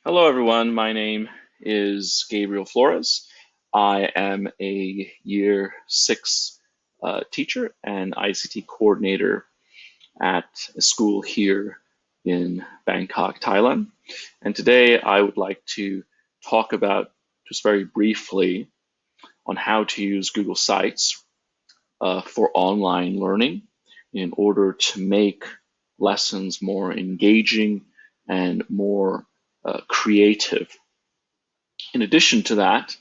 Hello, everyone. My name is Gabriel Flores. I am a year six teacher and ICT coordinator at a school here in Bangkok, Thailand. And today I would like to talk about just very briefly on how to use Google Sites for online learning in order to make lessons more engaging and more creative. In addition to that,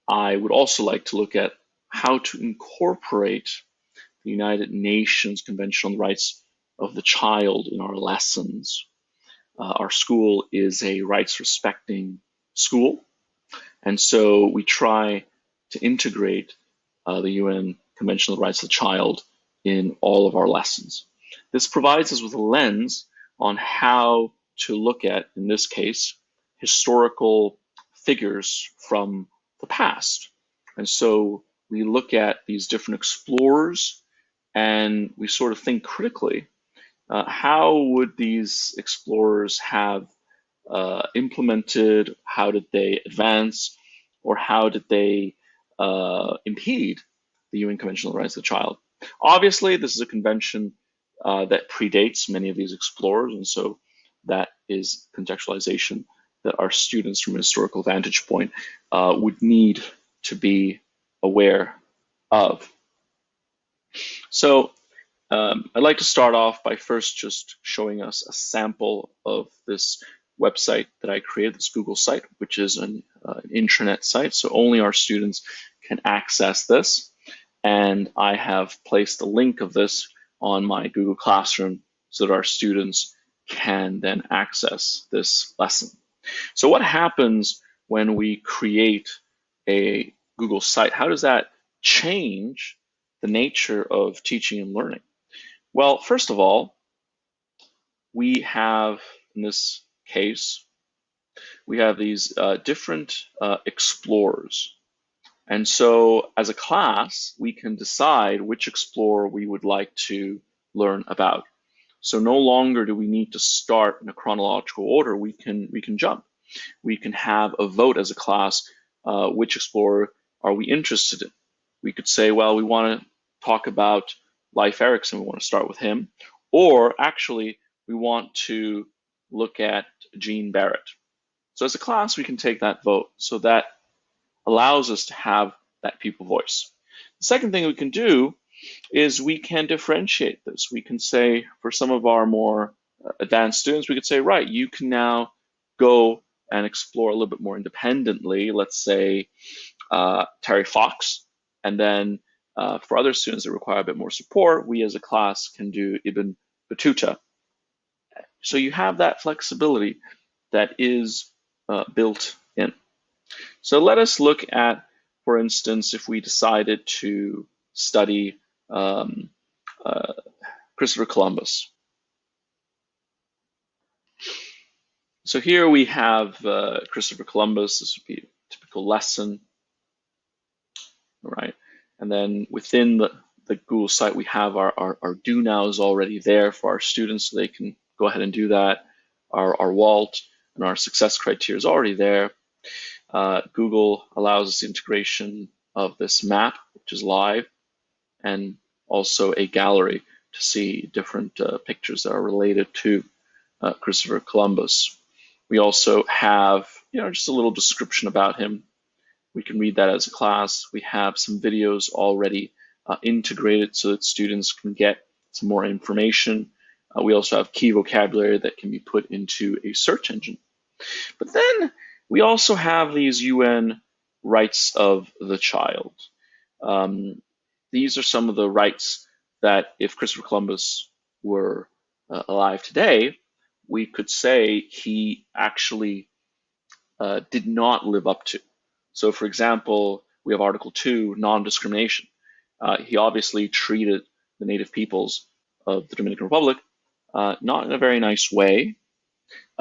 I would also like to look at how to incorporate the United Nations Convention on the Rights of the Child in our lessons. Our school is a rights respecting school, and so we try to integrate the UN Convention on the Rights of the Child in all of our lessons. This provides us with a lens on how to look at, in this case, historical figures from the past. And so we look at these different explorers and we sort of think critically, how would these explorers have implemented, how did they advance, or how did they impede the UN Convention on the Rights of the Child? Obviously, this is a convention that predates many of these explorers, and so that is contextualization that our students from a historical vantage point would need to be aware of. So I'd like to start off by first just showing us a sample of this website that I created, this Google site, which is an intranet site, so only our students can access this. And I have placed a link of this on my Google Classroom so that our students can then access this lesson. So what happens when we create a Google site? How does that change the nature of teaching and learning? Well, first of all, we have, in this case, we have these different explorers. And so as a class, we can decide which explorer we would like to learn about. So no longer do we need to start in a chronological order. We can jump. We can have a vote as a class, which explorer are we interested in? We could say, well, we want to talk about Leif Erikson, we want to start with him, or actually we want to look at Gene Barrett. So as a class, we can take that vote. So that allows us to have that pupil voice. The second thing we can do is we can differentiate this. We can say, for some of our more advanced students, we could say, right, you can now go and explore a little bit more independently, let's say Terry Fox, and then for other students that require a bit more support, we as a class can do Ibn Battuta. So you have that flexibility that is built in. So let us look at, for instance, if we decided to study Christopher Columbus. So here we have Christopher Columbus. This would be a typical lesson, all right? And then within the Google site, we have our do nows already there for our students, so they can go ahead and do that. Our WALT and our success criteria is already there. Google allows us the integration of this map, which is live, and also a gallery to see different pictures that are related to Christopher Columbus. We also have, just a little description about him. We can read that as a class. We have some videos already integrated so that students can get some more information. We also have key vocabulary that can be put into a search engine. But then we also have these UN rights of the child. These are some of the rights that if Christopher Columbus were alive today, we could say he actually did not live up to. So for example, we have Article 2, non-discrimination. He obviously treated the native peoples of the Dominican Republic not in a very nice way.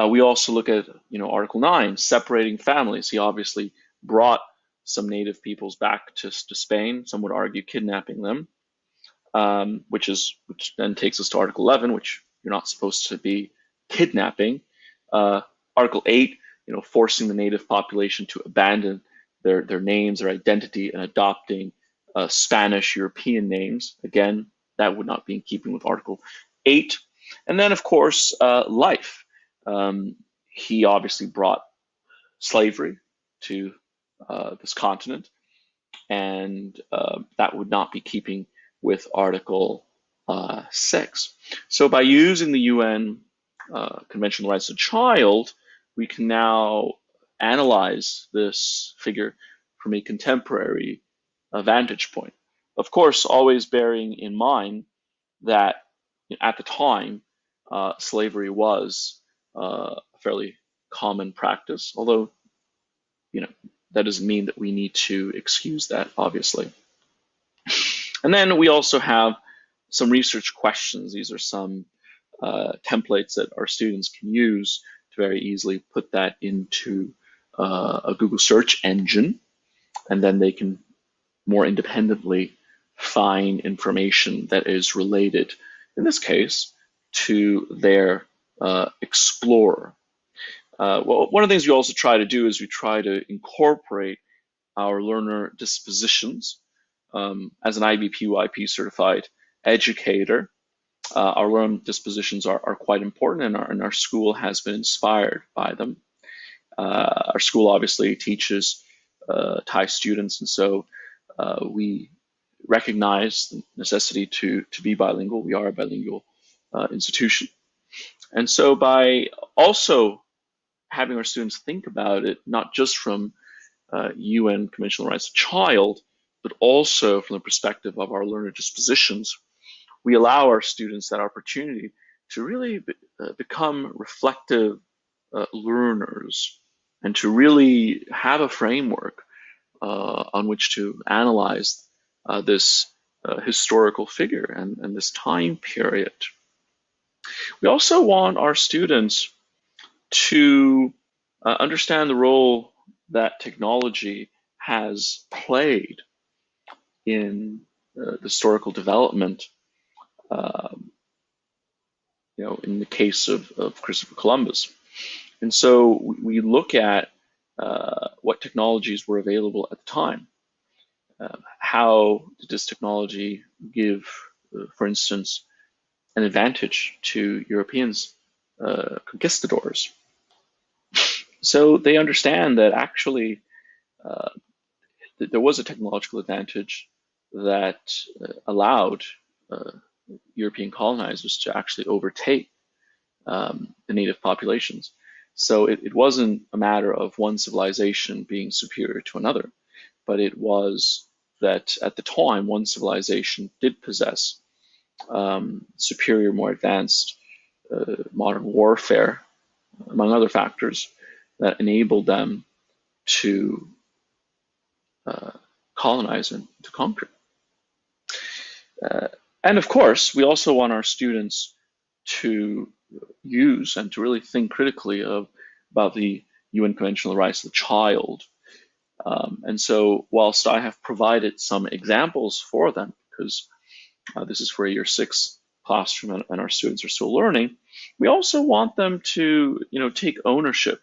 We also look at, Article 9, separating families. He obviously brought some native peoples back to Spain. Some would argue kidnapping them, which then takes us to Article 11, which you're not supposed to be kidnapping. Article 8 forcing the native population to abandon their names, their identity, and adopting Spanish European names. Again, that would not be in keeping with Article 8. And then, of course, life. He obviously brought slavery to this continent, and that would not be keeping with Article 6. So by using the UN Convention on the Rights of the Child, we can now analyze this figure from a contemporary vantage point. Of course, always bearing in mind that at the time, slavery was a fairly common practice, although that doesn't mean that we need to excuse that, obviously. And then we also have some research questions. These are some templates that our students can use to very easily put that into a Google search engine, and then they can more independently find information that is related, in this case, to their explorer. Well, one of the things we also try to do is we try to incorporate our learner dispositions. As an IBPYP certified educator, our learner dispositions are quite important, and our school has been inspired by them. Our school obviously teaches Thai students, and so we recognize the necessity to be bilingual. We are a bilingual institution. And so by also having our students think about it, not just from UN Convention on the Rights of the Child, but also from the perspective of our learner dispositions, we allow our students that opportunity to really become reflective learners and to really have a framework on which to analyze this historical figure and this time period. We also want our students to understand the role that technology has played in the historical development. In the case of Christopher Columbus. And so we look at what technologies were available at the time. How did this technology give, for instance, an advantage to Europeans, conquistadors? So they understand that actually there was a technological advantage that allowed European colonizers to actually overtake the native populations. So it wasn't a matter of one civilization being superior to another, but it was that at the time, one civilization did possess superior, more advanced modern warfare, among other factors, that enabled them to colonize and to conquer. And of course, we also want our students to use and to really think critically about the UN Convention on the Rights of the Child. And so whilst I have provided some examples for them, because this is for a year 6 classroom and our students are still learning, we also want them to take ownership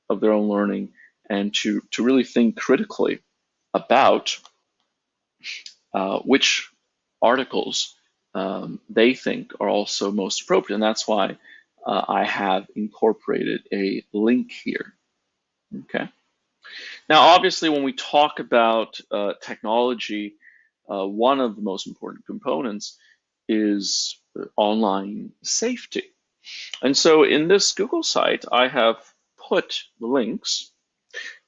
of their own learning and to really think critically about which articles they think are also most appropriate. And that's why I have incorporated a link here. Okay. Now, obviously, when we talk about technology, one of the most important components is online safety. And so in this Google site, I have put links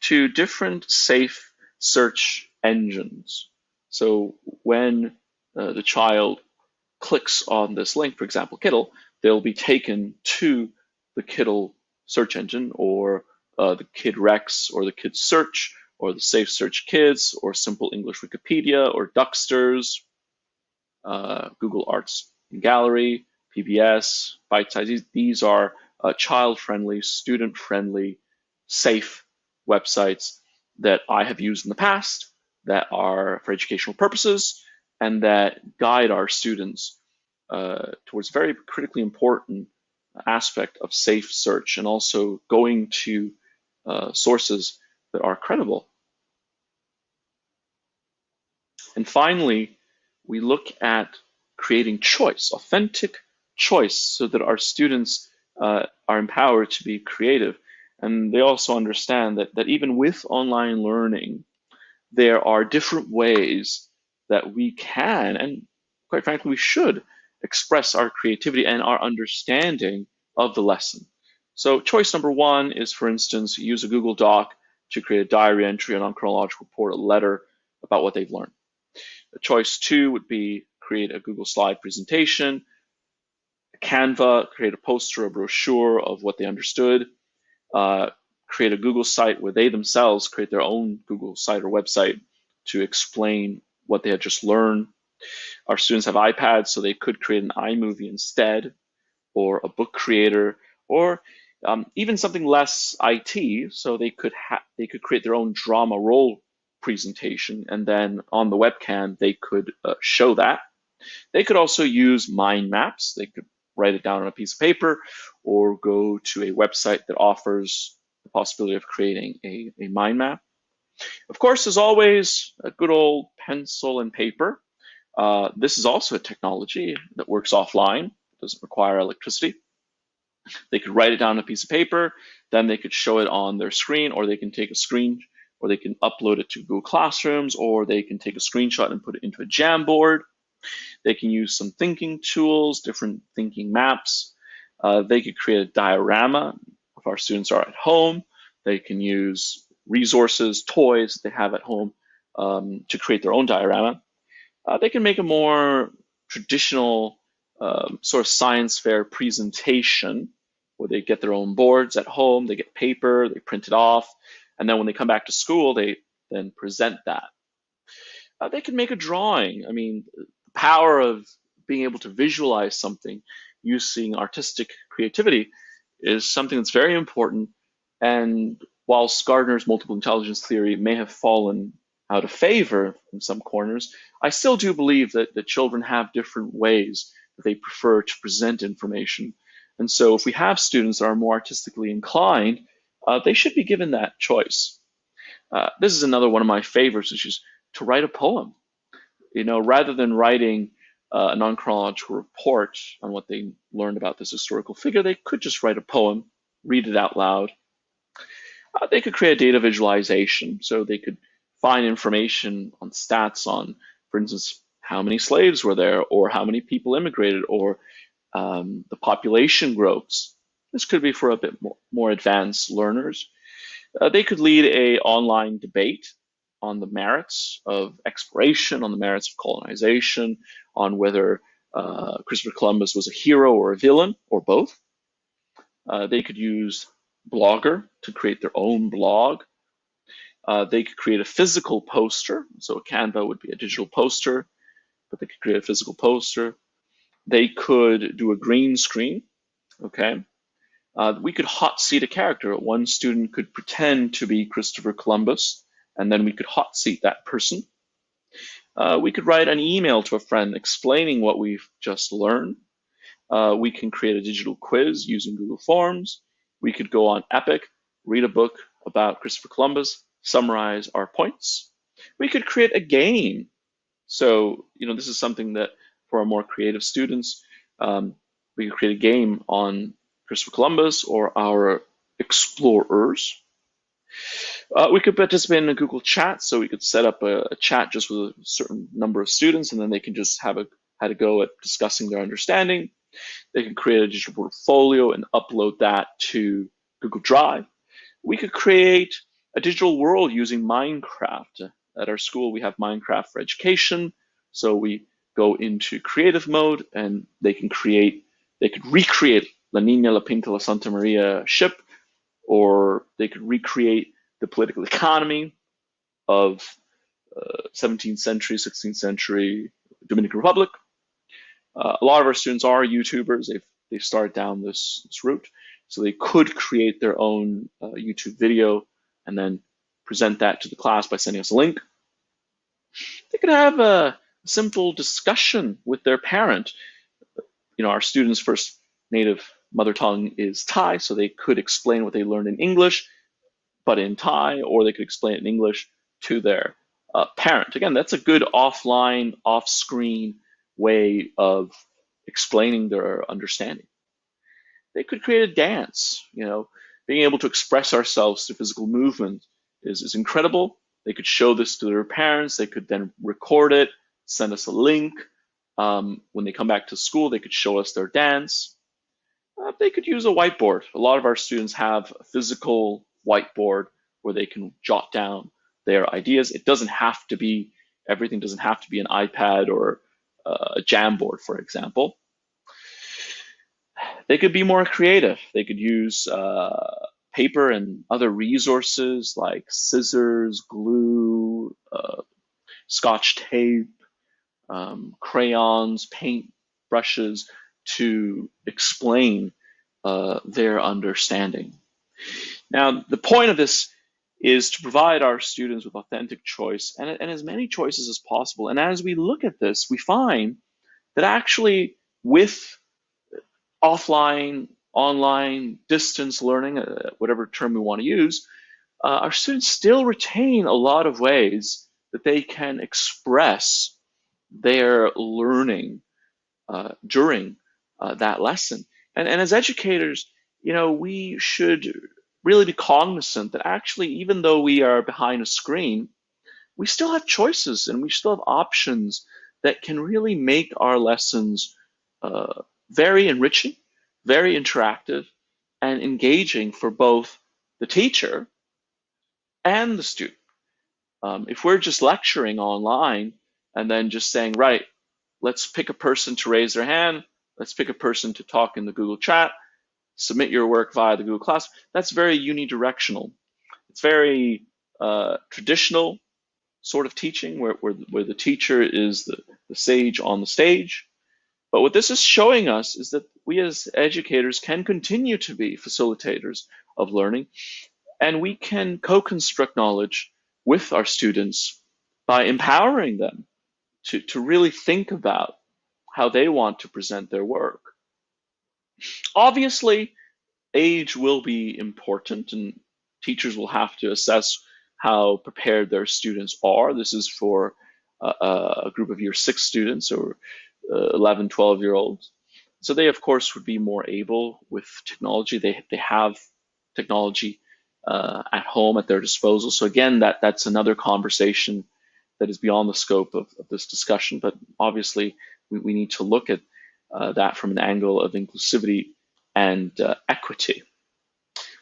to different safe search engines. So when the child clicks on this link, for example, Kittle, they'll be taken to the Kittle search engine, or the Kid Rex, or the Kid Search, or the Safe Search Kids, or Simple English Wikipedia, or Ducksters, Google Arts and Gallery, PBS, Bite Size. These are child-friendly, student-friendly, safe websites that I have used in the past, that are for educational purposes, and that guide our students towards a very critically important aspect of safe search, and also going to sources that are credible. And finally, we look at creating choice, authentic choice, so that our students are empowered to be creative. And they also understand that even with online learning, there are different ways that we can, and quite frankly, we should express our creativity and our understanding of the lesson. So choice number one is, for instance, use a Google Doc to create a diary entry, a non-chronological report, a letter about what they've learned. Choice two would be create a Google slide presentation, Canva, create a poster, a brochure of what they understood, create a Google site where they themselves create their own Google site or website to explain what they had just learned. Our students have iPads, so they could create an iMovie instead, or a book creator, or even something less IT, so they could create their own drama role presentation, and then on the webcam they could show that. They could also use mind maps. They could write it down on a piece of paper or go to a website that offers the possibility of creating a mind map. Of course, there's always a good old pencil and paper. This is also a technology that works offline. It doesn't require electricity. They could write it down on a piece of paper, then they could show it on their screen, or they can take a screen, or they can upload it to Google Classrooms, or they can take a screenshot and put it into a Jamboard. They can use some thinking tools, different thinking maps. They could create a diorama if our students are at home. They can use resources, toys they have at home to create their own diorama. They can make a more traditional sort of science fair presentation where they get their own boards at home, they get paper, they print it off, and then when they come back to school, they then present that. They can make a drawing. I mean, the power of being able to visualize something using artistic creativity is something that's very important. And whilst Gardner's multiple intelligence theory may have fallen out of favor in some corners, I still do believe that children have different ways that they prefer to present information. And so if we have students that are more artistically inclined, they should be given that choice. This is another one of my favorites, which is to write a poem. You know, rather than writing a non-chronological report on what they learned about this historical figure, they could just write a poem, read it out loud. They could create a data visualization, so they could find information on stats on, for instance, how many slaves were there, or how many people immigrated, or the population growths. This could be for a bit more advanced learners. They could lead a online debate on the merits of exploration, on the merits of colonization, on whether Christopher Columbus was a hero or a villain, or both. They could use Blogger to create their own blog. They could create a physical poster. So Canva would be a digital poster, but they could create a physical poster. They could do a green screen, okay? We could hot seat a character. One student could pretend to be Christopher Columbus, and then we could hot seat that person. We could write an email to a friend explaining what we've just learned. We can create a digital quiz using Google Forms. We could go on Epic, read a book about Christopher Columbus, summarize our points. We could create a game. So, you know, this is something that for our more creative students, we could create a game on Christopher Columbus or our explorers. We could participate in a Google chat, so we could set up a chat just with a certain number of students, and then they can just have a go at discussing their understanding. They can create a digital portfolio and upload that to Google Drive. We could create a digital world using Minecraft. At our school, we have Minecraft for education, so we go into creative mode, and they could recreate La Niña, La Pinta, La Santa Maria ship, or they could recreate the political economy of 17th century, 16th century Dominican Republic. A lot of our students are YouTubers. They've started down this route, so they could create their own YouTube video and then present that to the class by sending us a link. They could have a simple discussion with their parent. You know, our students' first native mother tongue is Thai, so they could explain what they learned in English, but in Thai, or they could explain it in English to their parent. Again, that's a good offline, off-screen way of explaining their understanding. They could create a dance. Being able to express ourselves through physical movement is incredible. They could show this to their parents. They could then record it, send us a link. When they come back to school, they could show us their dance. They could use a whiteboard. A lot of our students have a physical whiteboard where they can jot down their ideas. It doesn't have to be, everything doesn't have to be an iPad or a Jamboard, for example. They could be more creative. They could use paper and other resources like scissors, glue, Scotch tape, crayons, paint brushes to explain their understanding. Now, the point of this is to provide our students with authentic choice and as many choices as possible. And as we look at this, we find that actually with offline, online, distance learning, whatever term we want to use, our students still retain a lot of ways that they can express their learning during that lesson. And as educators, we should really be cognizant that actually, even though we are behind a screen, we still have choices and we still have options that can really make our lessons very enriching, very interactive, and engaging for both the teacher and the student. If we're just lecturing online and then just saying, right, let's pick a person to raise their hand, let's pick a person to talk in the Google chat, submit your work via the Google Class, that's very unidirectional. It's very traditional sort of teaching where the teacher is the sage on the stage. But what this is showing us is that we as educators can continue to be facilitators of learning, and we can co-construct knowledge with our students by empowering them to really think about how they want to present their work. Obviously, age will be important, and teachers will have to assess how prepared their students are. This is for a group of year 6 students or 11, 12-year-olds. So they, of course, would be more able with technology. They have technology at home at their disposal. So again, that's another conversation that is beyond the scope of this discussion. But obviously, we need to look at that from an angle of inclusivity and equity.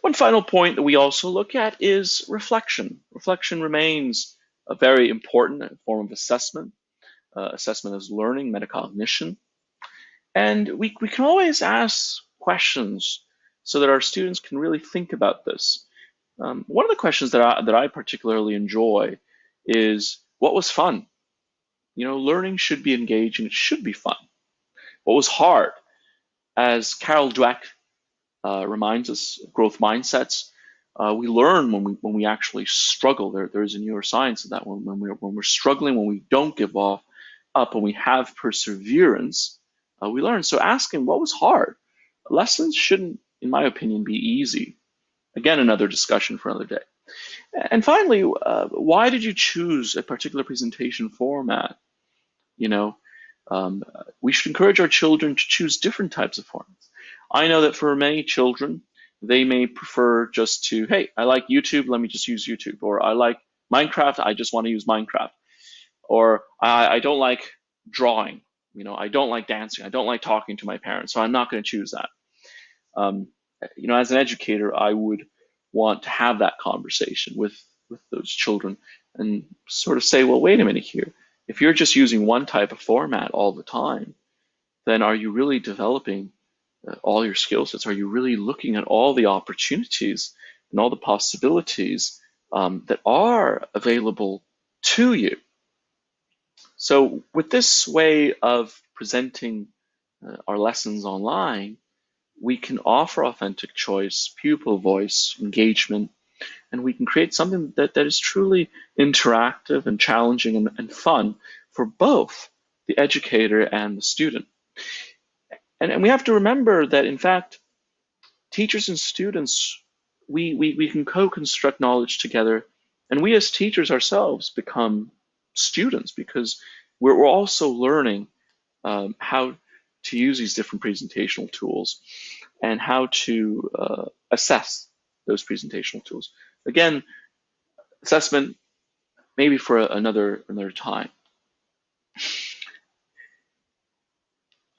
One final point that we also look at is reflection. Reflection remains a very important form of assessment. Assessment as learning, metacognition. And we can always ask questions so that our students can really think about this. One of the questions that I particularly enjoy is, what was fun? Learning should be engaging, it should be fun. What was hard? As Carol Dweck reminds us, growth mindsets, we learn when we actually struggle. There is a neuroscience of that. When we're struggling, when we don't give up, when we have perseverance, we learn. So asking what was hard? Lessons shouldn't, in my opinion, be easy. Again, another discussion for another day. And finally, why did you choose a particular presentation format? We should encourage our children to choose different types of formats. I know that for many children, they may prefer just to, hey, I like YouTube, let me just use YouTube. Or I like Minecraft, I just want to use Minecraft. Or I don't like drawing, I don't like dancing, I don't like talking to my parents, so I'm not going to choose that. As an educator, I would want to have that conversation with those children and sort of say, well, wait a minute here. If you're just using one type of format all the time, then are you really developing all your skill sets? Are you really looking at all the opportunities and all the possibilities that are available to you? So with this way of presenting our lessons online, we can offer authentic choice, pupil voice, engagement, and we can create something that is truly interactive and challenging and fun for both the educator and the student. And we have to remember that, in fact, teachers and students we can co-construct knowledge together, and we as teachers ourselves become students because we're also learning how to use these different presentational tools and how to assess those presentational tools. Again, assessment maybe for another time.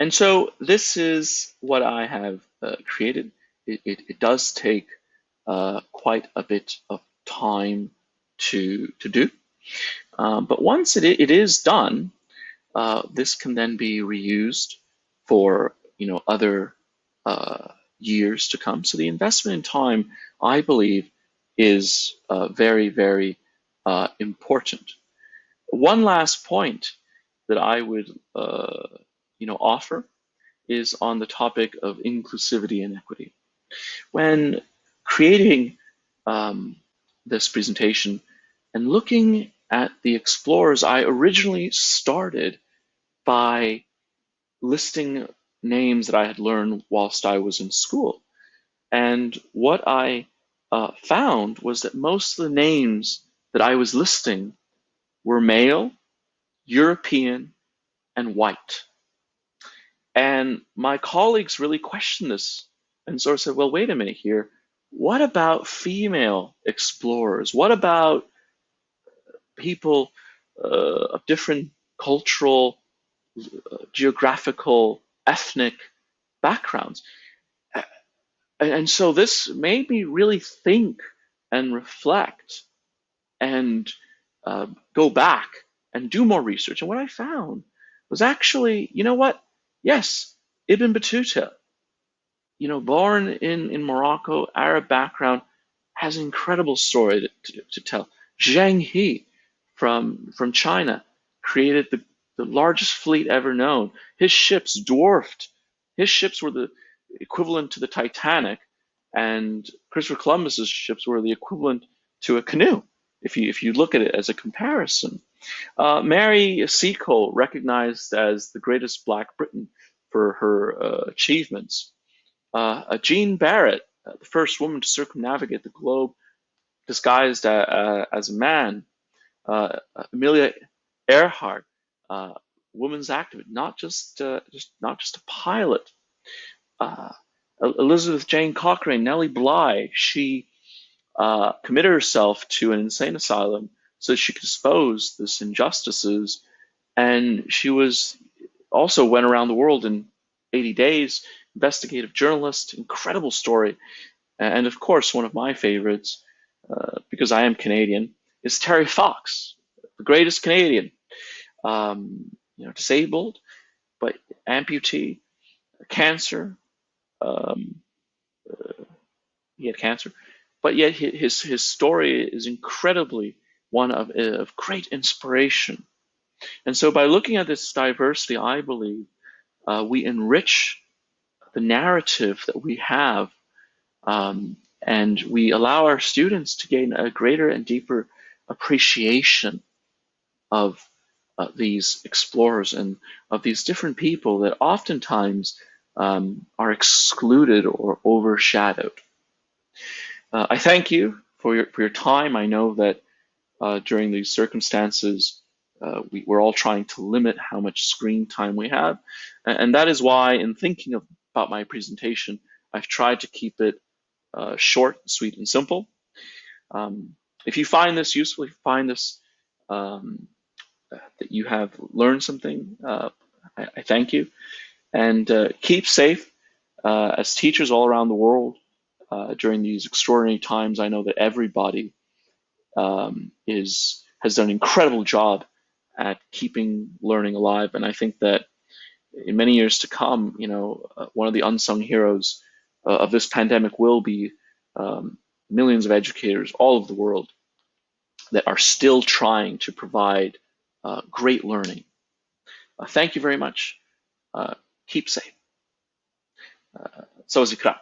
And so this is what I have created. It does take quite a bit of time to do, but once it is done, this can then be reused for other years to come. So the investment in time, I believe, is very, very important. One last point that I would offer is on the topic of inclusivity and equity. When creating this presentation and looking at the explorers, I originally started by listing names that I had learned whilst I was in school. And what I found was that most of the names that I was listing were male, European, and white. And my colleagues really questioned this and sort of said, well, wait a minute here. What about female explorers? What about people of different cultural, geographical, ethnic backgrounds? And so this made me really think and reflect and go back and do more research. And what I found was actually, you know what? Yes, Ibn Battuta, born in Morocco, Arab background, has an incredible story to tell. Zheng He from China created the largest fleet ever known. His ships dwarfed, his ships were the equivalent to the Titanic, and Christopher Columbus's ships were the equivalent to a canoe, if you look at it as a comparison. Mary Seacole, recognized as the greatest Black Briton for her achievements. Jean Barrett, the first woman to circumnavigate the globe disguised as a man. Amelia Earhart, woman's activist, not just a pilot. Elizabeth Jane Cochrane, Nellie Bly, she committed herself to an insane asylum so that she could expose this injustices, and she was also went around the world in 80 days, investigative journalist, incredible story. And of course, one of my favorites, because I am Canadian, is Terry Fox, the greatest Canadian. Disabled, but amputee, cancer. He had cancer, but yet his story is incredibly one of great inspiration. And so by looking at this diversity, I believe we enrich the narrative that we have, and we allow our students to gain a greater and deeper appreciation of these explorers and of these different people that oftentimes are excluded or overshadowed. I thank you for your time. I know that during these circumstances, we're all trying to limit how much screen time we have. And that is why, in thinking about my presentation, I've tried to keep it short, sweet, and simple. If you find this useful, if you find this that you have learned something, I thank you. And keep safe. As teachers all around the world, during these extraordinary times, I know that everybody has done an incredible job at keeping learning alive. And I think that in many years to come, one of the unsung heroes of this pandemic will be millions of educators all over the world that are still trying to provide great learning. Thank you very much. Keep safe. So is ikra.